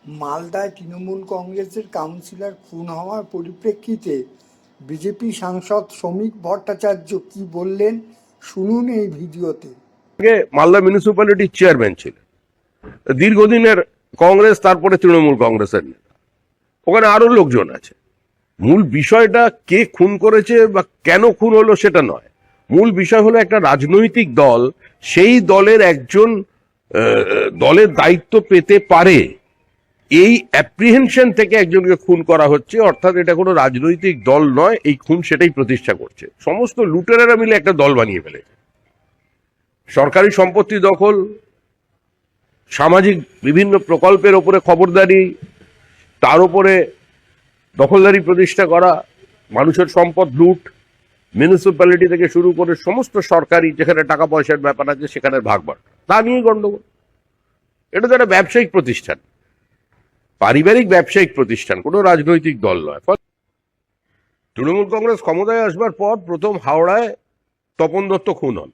মালদায় তৃণমূল কংগ্রেসের কাউন্সিলর খুন হওয়ার পরিপ্রেক্ষিতে বিজেপি সাংসদ শ্রমিক ভট্টাচার্য কি বললেন শুনুন এই ভিডিওতে। আগে মালদা মিউনিসিপ্যালিটির চেয়ারম্যান ছিলেন, দীর্ঘদিনের কংগ্রেস, তারপরে তৃণমূল কংগ্রেসের নেতা। ওখানে আরো লোকজন আছে। মূল বিষয়টা কে খুন করেছে বা কেন খুন হলো সেটা নয়, মূল বিষয় হলো একটা রাজনৈতিক দল সেই দলের একজন দলের দায়িত্ব পেতে পারে, এই অ্যাপ্রিহেনশন থেকে একজনকে খুন করা হচ্ছে। অর্থাৎ এটা কোনো রাজনৈতিক দল নয়, এই খুন সেটাই প্রতিষ্ঠা করছে। সমস্ত লুটেরারা মিলে একটা দল বানিয়ে ফেলেছে। সরকারি সম্পত্তি দখল, সামাজিক বিভিন্ন প্রকল্পের ওপরে খবরদারি, তার উপরে দখলদারি প্রতিষ্ঠা করা, মানুষের সম্পদ লুট, মিউনিসিপ্যালিটি থেকে শুরু করে সমস্ত সরকারি যেখানে টাকা পয়সার ব্যাপার আছে সেখানে ভাগবাট, তা নিয়ে গন্ডগোল। এটা তো একটা ব্যবসায়িক প্রতিষ্ঠান, পারিবারিক ব্যবসায়িক প্রতিষ্ঠান, কোনো রাজনৈতিক দল নয়। তৃণমূল কংগ্রেস ক্ষমতায় আসবার পর প্রথম হাওড়ায় তপন দত্ত খুন হন।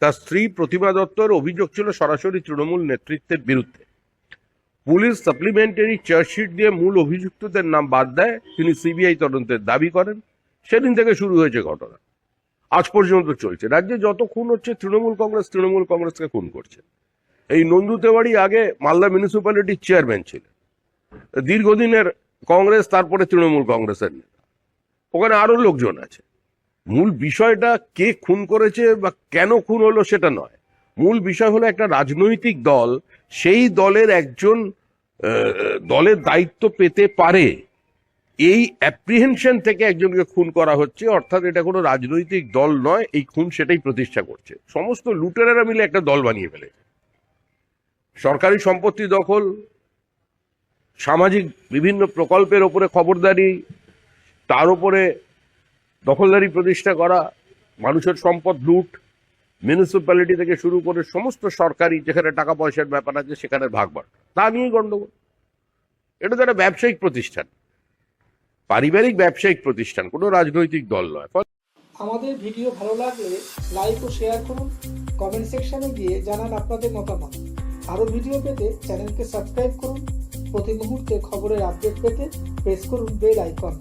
তার স্ত্রী প্রতিমা দত্তের অভিযোগ ছিল সরাসরি তৃণমূল নেতৃত্বের বিরুদ্ধে। পুলিশ সাপ্লিমেন্টারি চার্জশিট দিয়ে মূল অভিযুক্তদের নাম বাদ দেয়, তিনি সিবিআই তদন্তের দাবি করেন। সেদিন থেকে শুরু হয়েছে ঘটনা, আজ পর্যন্ত চলছে। রাজ্যে যত খুন হচ্ছে তৃণমূল কংগ্রেসকে খুন করছে। এই নন্দু তেওয়ারি আগে মালদা মিউনিসিপ্যালিটির চেয়ারম্যান ছিলেন, দীর্ঘদিনের কংগ্রেস, তারপরে তৃণমূল কংগ্রেসের নেতা। ওখানে আরো লোকজন আছে। মূল বিষয়টা কে খুন করেছে বা কেন খুন হলো সেটা নয়, মূল বিষয় হলো একটা রাজনৈতিক দল সেই দলের একজন দলের দায়িত্ব পেতে পারে, এই অ্যাপ্রিহেনশন থেকে একজনকে খুন করা হচ্ছে। অর্থাৎ এটা কোনো রাজনৈতিক দল নয়, এই খুন সেটাই প্রতিষ্ঠা করছে। সমস্ত লুটেরারা মিলে একটা দল বানিয়ে ফেলেছে। সরকারি সম্পত্তি দখল, সামাজিক বিভিন্ন প্রকল্পের ওপরে খবরদারি, তার উপরে দখলদারি প্রতিষ্ঠা করা, মানুষের সম্পদ লুট, মিউনিসিপ্যালিটি থেকে শুরু করে সমস্ত সরকারি যেখানে টাকা পয়সার ব্যাপার আছে সেখানে ভাগবাট, তা নিয়ে গন্ডগোল। এটা তো একটা ব্যবসায়িক প্রতিষ্ঠান, পারিবারিক ব্যবসায়িক প্রতিষ্ঠান, কোনো রাজনৈতিক দল নয়। আমাদের ভিডিও ভালো লাগলে লাইক ও শেয়ার করুন, কমেন্ট সেকশনে গিয়ে জানান আপনাদের মতামত। আরও ভিডিও পেতে চ্যানেলকে সাবস্ক্রাইব করুন। প্রতি মুহূর্তে খবরের আপডেট পেতে প্রেস করুন বেল আইকন।